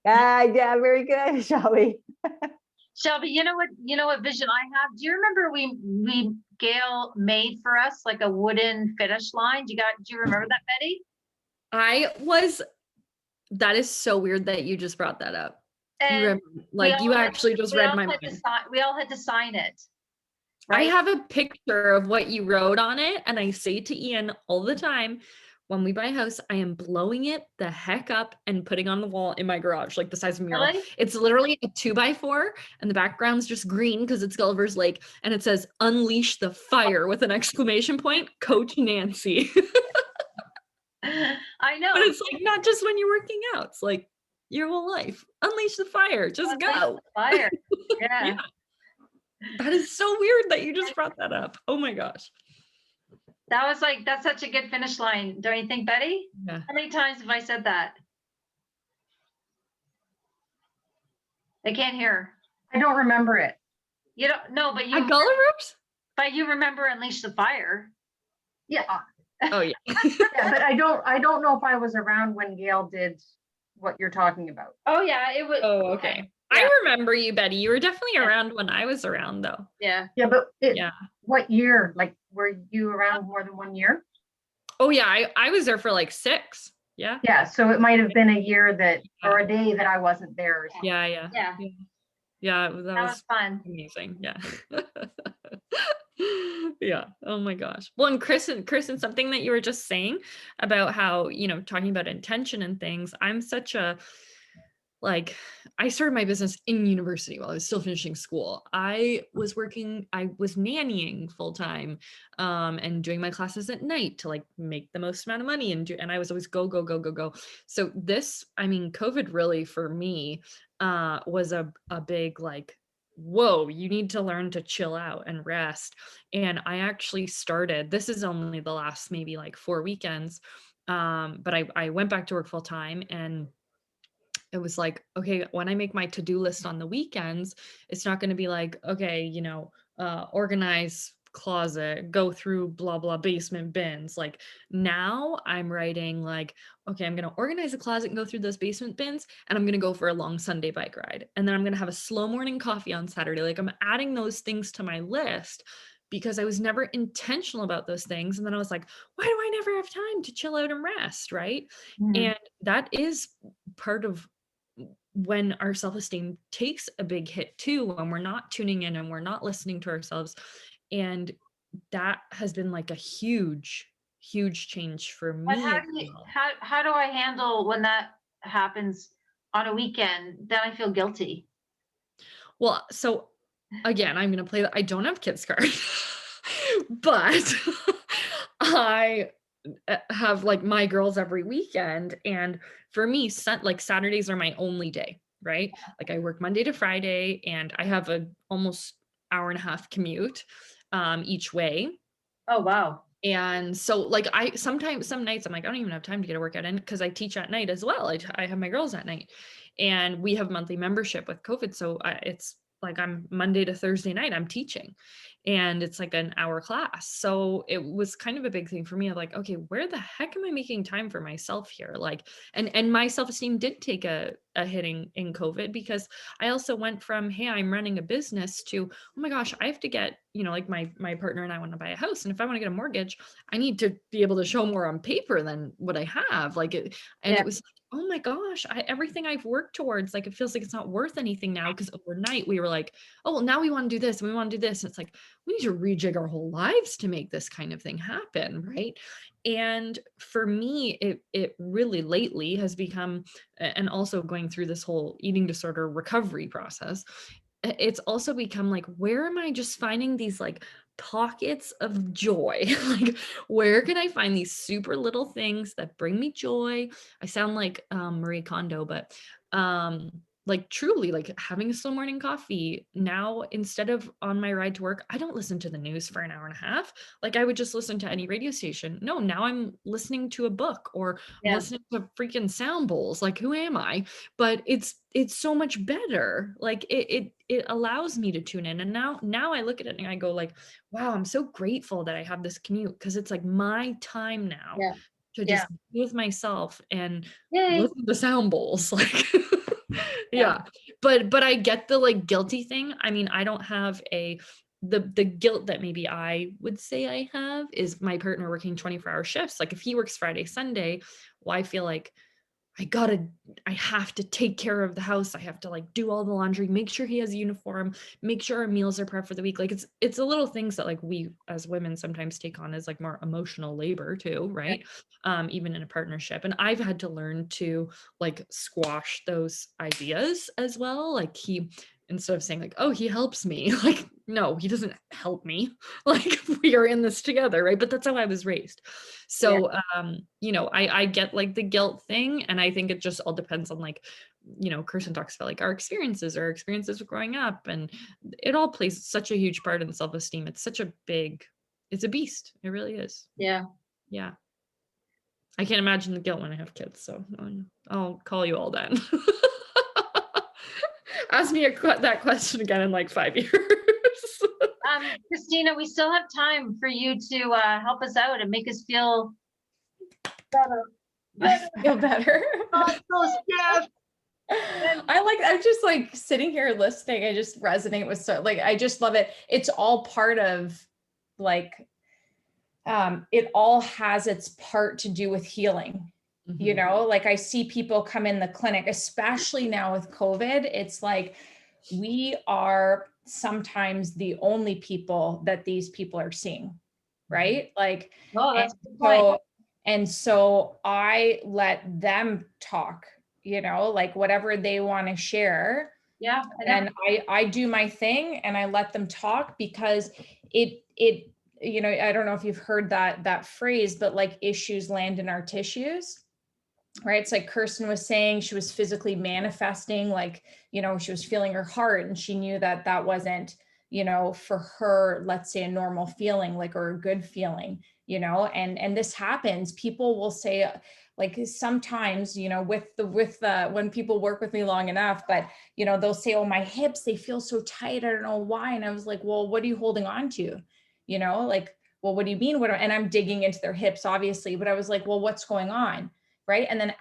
Yeah, very good, Shelby. Shelby, you know what vision I have? Do you remember we Gail made for us like a wooden finish line? Do you remember that, Betty? That is so weird that you just brought that up. And You remember, like, you actually just read my mind. We all had to sign it. Right? I have a picture of what you wrote on it, and I say to Ian all the time, when we buy a house, I am blowing it the heck up and putting on the wall in my garage, like the size of a mural. Really? It's literally a 2x4, and the background's just green because it's Gulliver's Lake, and it says "Unleash the fire" with an exclamation point, Coach Nancy. I know. But it's like not just when you're working out; it's like your whole life. Unleash the fire. Just go. Fire. Yeah. That is so weird that you just brought that up. Oh my gosh. That's such a good finish line. Don't you think, Betty? Yeah. How many times have I said that? I can't hear. I don't remember it. You don't know, but At Gulliver's? but you remember Unleash the Fire. Yeah, Oh yeah. yeah, but I don't know if I was around when Gail did what you're talking about. Oh yeah, it was. Oh, okay. Yeah. I remember you, Betty. You were definitely around when I was around, though. Yeah. Yeah, but Yeah. what year? Like, were you around more than 1 year? Oh yeah, I was there for like 6. Yeah. Yeah, so it might have been a year that, or a day that I wasn't there. Or something. Yeah. Yeah, that That was fun. amazing. Yeah. Yeah. Oh my gosh. Well, and Kristen, something that you were just saying about how, you know, talking about intention and things, I'm such a, like, I started my business in university while I was still finishing school. I was nannying full time, and doing my classes at night to like make the most amount of money, and I was always go. So this, I mean, COVID really for me, was a big like, whoa, you need to learn to chill out and rest. And I actually started, this is only the last maybe like 4 weekends, but I went back to work full time, and it was like, okay, when I make my to-do list on the weekends, it's not going to be like, okay, you know, organize closet, go through blah, blah, basement bins. Like now I'm writing like, okay, I'm going to organize the closet and go through those basement bins, and I'm going to go for a long Sunday bike ride. And then I'm going to have a slow morning coffee on Saturday. Like I'm adding those things to my list because I was never intentional about those things. And then I was like, why do I never have time to chill out and rest? Right. Mhm. And that is part of when our self-esteem takes a big hit too, when we're not tuning in and we're not listening to ourselves. And that has been like a huge change for me. But how do I handle when that happens on a weekend? Then I feel guilty. Well, so again, I'm going to play that. I don't have kids cards, but I have like my girls every weekend. And for me, like Saturdays are my only day, right? Like I work Monday to Friday, and I have a almost hour and a half commute each way. Oh, wow. And so like some nights I'm like, I don't even have time to get a workout in because I teach at night as well. I have my girls at night, and we have monthly membership with COVID. So it's like I'm Monday to Thursday night, I'm teaching, and it's like an hour class. So it was kind of a big thing for me of like, okay, where the heck am I making time for myself here? Like, and my self-esteem did take a hitting in COVID, because I also went from, hey, I'm running a business, to, oh my gosh, I have to get, you know, like my partner and I want to buy a house. And if I want to get a mortgage, I need to be able to show more on paper than what I have. Like it, and Yeah. it was like, oh my gosh, everything I've worked towards, like, it feels like it's not worth anything now. Because overnight we were like, oh, well, now we want to do this and we want to do this. And it's like, we need to rejig our whole lives to make this kind of thing happen. Right. And for me, it really lately has become, and also going through this whole eating disorder recovery process, it's also become like, where am I just finding these like pockets of joy. Like, where can I find these super little things that bring me joy? I sound like Marie Kondo, but like truly, like having a slow morning coffee. Now, instead of on my ride to work, I don't listen to the news for an hour and a half like I would just listen to any radio station. No, now I'm listening to a book, or I'm Yeah. listening to freaking sound bowls. Like, who am I? But it's so much better. Like, it allows me to tune in. And now I look at it and I go like, wow, I'm so grateful that I have this commute, because it's like my time now Yeah. to Yeah. just be with myself and Yay. listen to sound bowls. Like, Yeah. yeah. But I get the like guilty thing. I mean, I don't have the guilt that maybe I would say I have is my partner working 24-hour shifts. Like, if he works Friday, Sunday, well, I feel like I have to take care of the house. I have to like do all the laundry, make sure he has a uniform, make sure our meals are prepped for the week. Like, it's a little things that like we as women sometimes take on as like more emotional labor too, right? Even in a partnership. And I've had to learn to like squash those ideas as well. Like, instead of saying like, oh, he helps me, like, no, he doesn't help me. Like, we are in this together, right? But that's how I was raised. So, you know, I get like the guilt thing. And I think it just all depends on like, you know, Kirsten talks about like our experiences of growing up. And it all plays such a huge part in self-esteem. It's a beast. It really is. Yeah. Yeah. I can't imagine the guilt when I have kids. So I'll call you all then. Ask me that question again in like 5 years. Christina, we still have time for you to help us out and make us feel better. I feel better. I'm just like sitting here listening. I just resonate with I just love it. It's all part of like, it all has its part to do with healing. You know, like I see people come in the clinic, especially now with COVID. It's like, we are sometimes the only people that these people are seeing, right? Like, Oh, that's a good point. and so I let them talk, you know, like whatever they want to share. Yeah. And I do my thing and I let them talk, because it, you know, I don't know if you've heard that phrase, but like, issues land in our tissues. Right. It's like Kirsten was saying, she was physically manifesting, like, you know, she was feeling her heart and she knew that that wasn't, you know, for her, let's say a normal feeling, like, or a good feeling, you know, and this happens. People will say, like, sometimes, you know, with the, when people work with me long enough, but, you know, they'll say, oh, my hips, they feel so tight. I don't know why. And I was like, well, what are you holding on to? You know, like, well, what do you mean? And I'm digging into their hips, obviously, but I was like, well, what's going on? Right. And then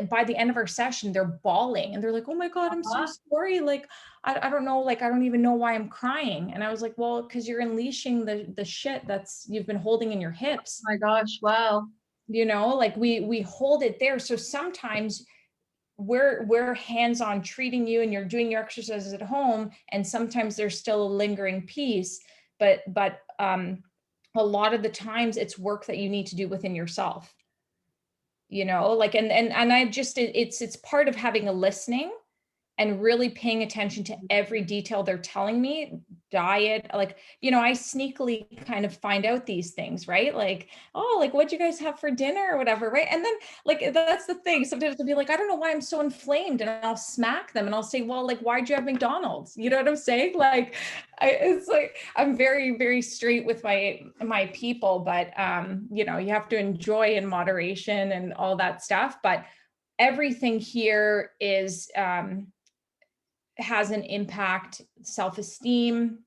by the end of our session, they're bawling and they're like, oh my God, I'm so sorry. Like, I don't know, like, I don't even know why I'm crying. And I was like, well, because you're unleashing the shit you've been holding in your hips. Oh my gosh. Wow. You know, like we hold it there. So sometimes we're hands-on treating you and you're doing your exercises at home. And sometimes there's still a lingering piece, but a lot of the times it's work that you need to do within yourself. You know, like, and I just, it's part of having a listening and really paying attention to every detail they're telling me. Diet, like, you know, I sneakily kind of find out these things, right? Like, oh, like, what'd you guys have for dinner or whatever, right? And then, like, that's the thing. Sometimes they'll be like, I don't know why I'm so inflamed, and I'll smack them and I'll say, well, like, why'd you have McDonald's? You know what I'm saying? Like, it's like, I'm very, very straight with my people, but you know, you have to enjoy in moderation and all that stuff. But everything here is has an impact: self-esteem,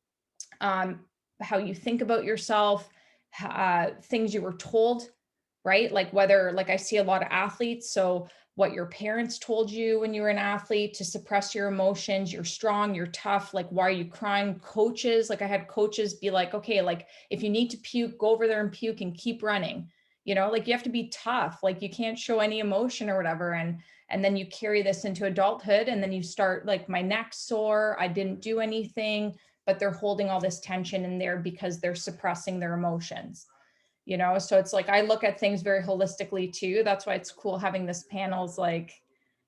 how you think about yourself, things you were told, right? Like, whether, like, I see a lot of athletes, so what your parents told you when you were an athlete to suppress your emotions, you're strong, you're tough, like, why are you crying? Coaches, like, I had coaches be like, okay, like, if you need to puke, go over there and puke and keep running, you know, like, you have to be tough, like, you can't show any emotion or whatever. And then you carry this into adulthood, and then you start, like, my neck's sore, I didn't do anything, but they're holding all this tension in there because they're suppressing their emotions, you know? So it's like, I look at things very holistically too. That's why it's cool having this panel's, like,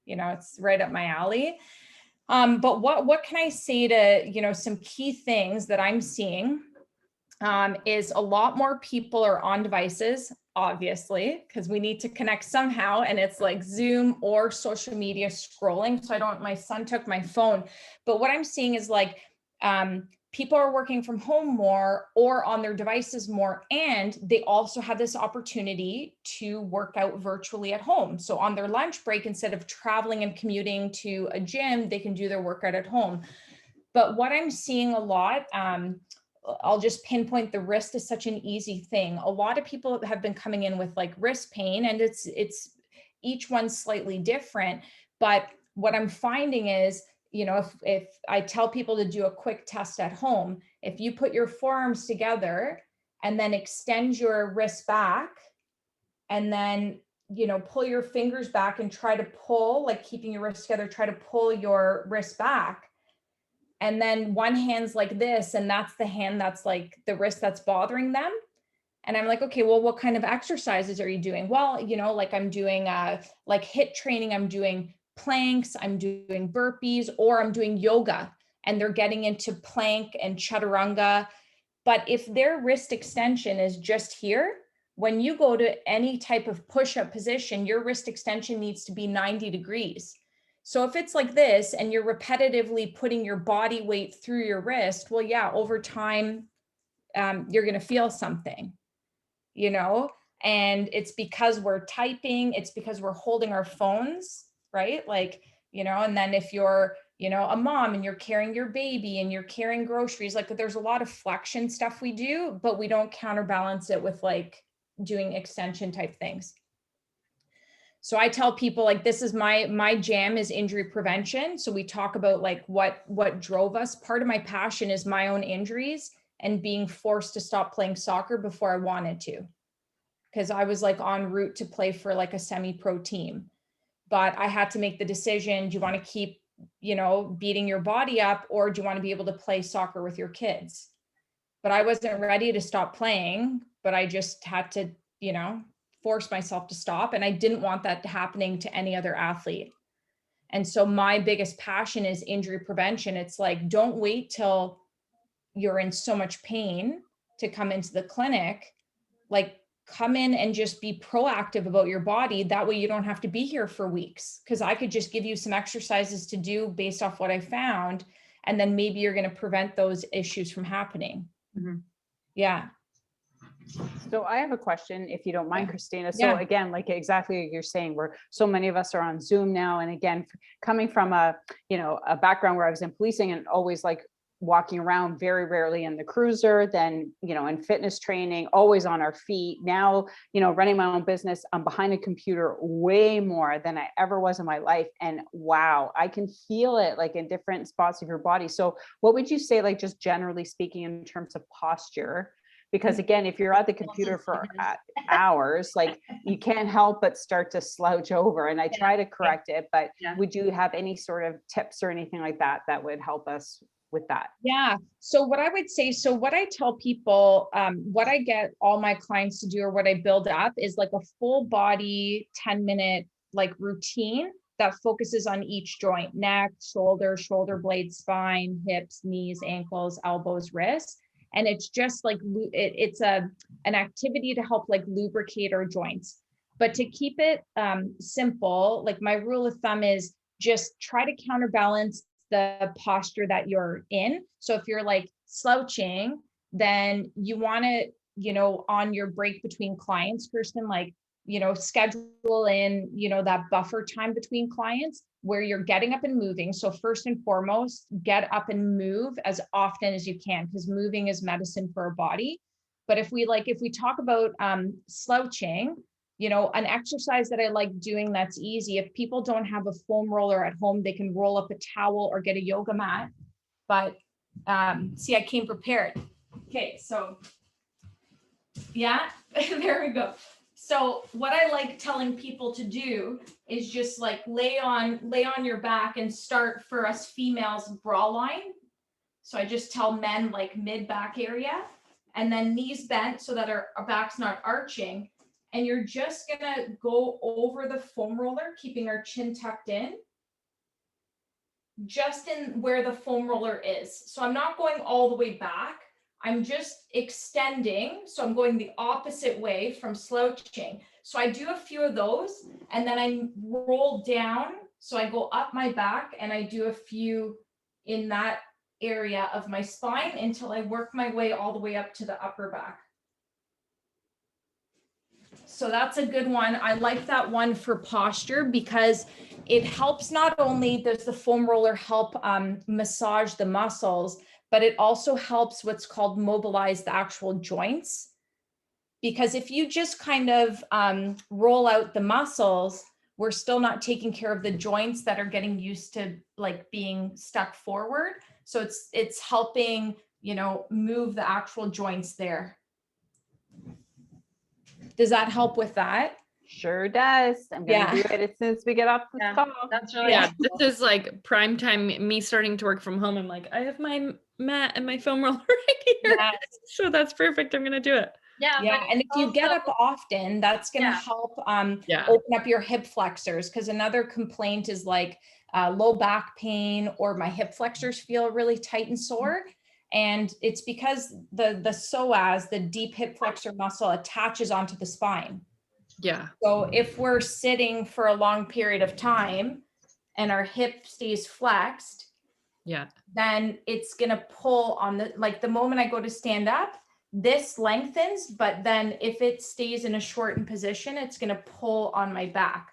you know, it's right up my alley. But what can I say to, you know, some key things that I'm seeing is a lot more people are on devices, obviously, because we need to connect somehow. And it's like Zoom or social media scrolling. So my son took my phone. But what I'm seeing is like, people are working from home more or on their devices more. And they also have this opportunity to work out virtually at home. So on their lunch break, instead of traveling and commuting to a gym, they can do their workout at home. But what I'm seeing a lot, I'll just pinpoint the wrist is such an easy thing. A lot of people have been coming in with like wrist pain, and it's each one's slightly different. But what I'm finding is, if I tell people to do a quick test at home, if you put your forearms together and then extend your wrist back and then, pull your fingers back and try to pull, like keeping your wrist together, try to pull your wrist back. And then one hand's like this, and that's the hand that's like the wrist that's bothering them. And I'm like, okay, well, what kind of exercises are you doing? Well, like I'm doing like HIIT training, I'm doing planks, I'm doing burpees, or I'm doing yoga, and they're getting into plank and chaturanga. But if their wrist extension is just here, when you go to any type of push-up position, your wrist extension needs to be 90 degrees. So if it's like this and you're repetitively putting your body weight through your wrist, well, yeah, over time, you're going to feel something, and it's because we're typing, it's because we're holding our phones, right? Like, and then if you're, a mom and you're carrying your baby and you're carrying groceries, like there's a lot of flexion stuff we do, but we don't counterbalance it with like doing extension type things. So I tell people like, this is my jam is injury prevention. So we talk about like what drove us. Part of my passion is my own injuries and being forced to stop playing soccer before I wanted to, because I was like en route to play for like a semi-pro team. But I had to make the decision, do you want to keep, beating your body up, or do you want to be able to play soccer with your kids? But I wasn't ready to stop playing, but I just had to, force myself to stop. And I didn't want that happening to any other athlete. And so my biggest passion is injury prevention. It's like, don't wait till you're in so much pain to come into the clinic. Like, come in and just be proactive about your body. That way you don't have to be here for weeks, because I could just give you some exercises to do based off what I found. And then maybe you're going to prevent those issues from happening. Mhm. Yeah. So I have a question, if you don't mind, Yeah. Christina. So Yeah. again, like exactly what you're saying, where so many of us are on Zoom now. And again, coming from a background where I was in policing and always like walking around very rarely in the cruiser, then, in fitness training, always on our feet. Now, running my own business, I'm behind a computer way more than I ever was in my life. And wow, I can feel it like in different spots of your body. So what would you say, like just generally speaking in terms of posture? Because again, if you're at the computer for hours, like you can't help but start to slouch over. And I try to correct it, but would you have any sort of tips or anything like that that would help us with that? Yeah. So what I would say, so what I tell people, what I get all my clients to do, or what I build up, is like a full body 10-minute like routine that focuses on each joint: neck, shoulder blade, spine, hips, knees, ankles, elbows, wrists. And it's just like, it's an activity to help like lubricate our joints. But to keep it simple, like my rule of thumb is just try to counterbalance the posture that you're in. So if you're like slouching, then you want to, on your break between clients, Kirsten, like, schedule in, that buffer time between clients where you're getting up and moving. So first and foremost, get up and move as often as you can, because moving is medicine for our body. But if we talk about slouching, an exercise that I like doing that's easy, if people don't have a foam roller at home, they can roll up a towel or get a yoga mat. But see, I came prepared. Okay, so yeah, there we go. So what I like telling people to do is just like lay on your back and start, for us females, bra line. So I just tell men like mid back area, and then knees bent so that our back's not arching. And you're just gonna go over the foam roller, keeping our chin tucked in, just in where the foam roller is. So I'm not going all the way back. I'm just extending. So I'm going the opposite way from slouching. So I do a few of those and then I roll down. So I go up my back and I do a few in that area of my spine until I work my way all the way up to the upper back. So that's a good one. I like that one for posture because it helps, not only does the foam roller help massage the muscles, but it also helps what's called mobilize the actual joints. Because if you just kind of roll out the muscles, we're still not taking care of the joints that are getting used to like being stuck forward. So it's helping, you know, move the actual joints there. Does that help with that? Sure does. I'm gonna do it as soon as we get off the call. That's really Yeah, this is like prime time, me starting to work from home. I'm like, I have my mat and my foam roller right here. Yes. So that's perfect. I'm gonna do it. Yeah, Yeah, but and if you get also- up often, that's going to Yeah. help Yeah. open up your hip flexors. Because another complaint is like low back pain, or my hip flexors feel really tight and sore. And it's because the psoas, the deep hip flexor muscle, attaches onto the spine. Yeah. So if we're sitting for a long period of time and our hip stays flexed, Yeah. then it's going to pull on the moment I go to stand up, this lengthens, but then if it stays in a shortened position, it's going to pull on my back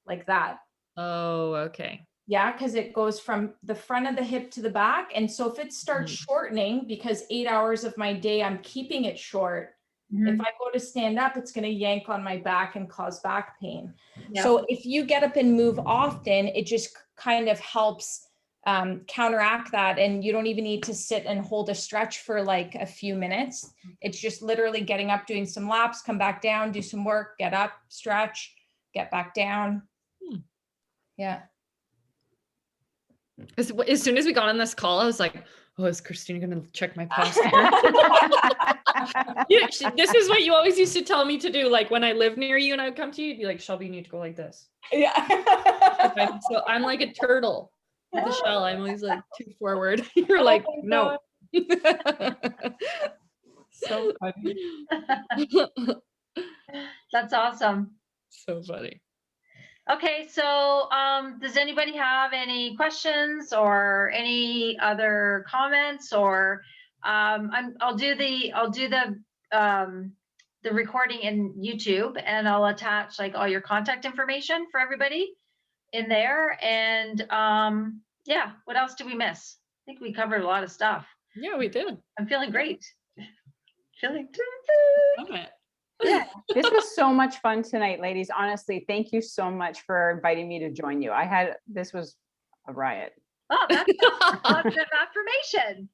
like that. Oh, okay. Yeah, because it goes from the front of the hip to the back. And so if it starts shortening, because 8 hours of my day, I'm keeping it short. If I go to stand up, it's going to yank on my back and cause back pain. Yeah. So if you get up and move often, it just kind of helps counteract that. And you don't even need to sit and hold a stretch for like a few minutes. It's just literally getting up, doing some laps, come back down, do some work, get up, stretch, get back down. Yeah. As soon as we got on this call, I was like, oh, is Christina gonna check my posture? Yeah, this is what you always used to tell me to do. Like when I lived near you and I would come to you, you'd be like, Shelby, you need to go like this. Yeah. So I'm like a turtle with a shell. I'm always like too forward. You're like, no. So funny. That's awesome. So funny. Okay, so does anybody have any questions or any other comments? Or I'll do the recording in YouTube, and I'll attach like all your contact information for everybody in there. And yeah, what else did we miss? I think we covered a lot of stuff. Yeah, we did. I'm feeling great. Feeling Love it. Yeah, this was so much fun tonight, ladies. Honestly, thank you so much for inviting me to join you. This was a riot. Oh, that's a positive affirmation.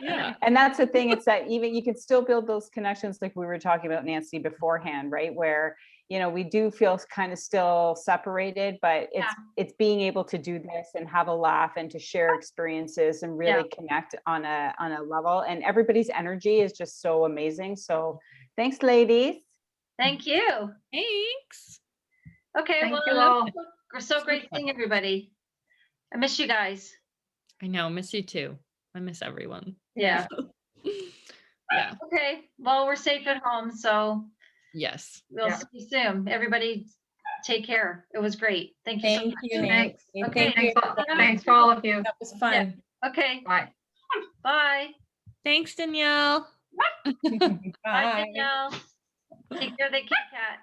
Yeah. And that's the thing, it's that even you can still build those connections like we were talking about, Nancy, beforehand, right? Where, you know, we do feel kind of still separated, but it's being able to do this and have a laugh and to share experiences and really connect on a level. And everybody's energy is just so amazing. So thanks, ladies. Thank you. Thanks. Okay, Thank well, you all. we're so great seeing everybody. I miss you guys. I know, miss you too. I miss everyone. Yeah. Yeah. Okay, well, we're safe at home, so Yes. we'll see you soon. Everybody take care. It was great. Thank you so Thank much. you, Nancy. Okay, Thank you. Thanks for all of you. That was fun. Okay, Bye. bye. Thanks, Danielle. Bye, Bye. Danielle. Take care of the Kit Kat.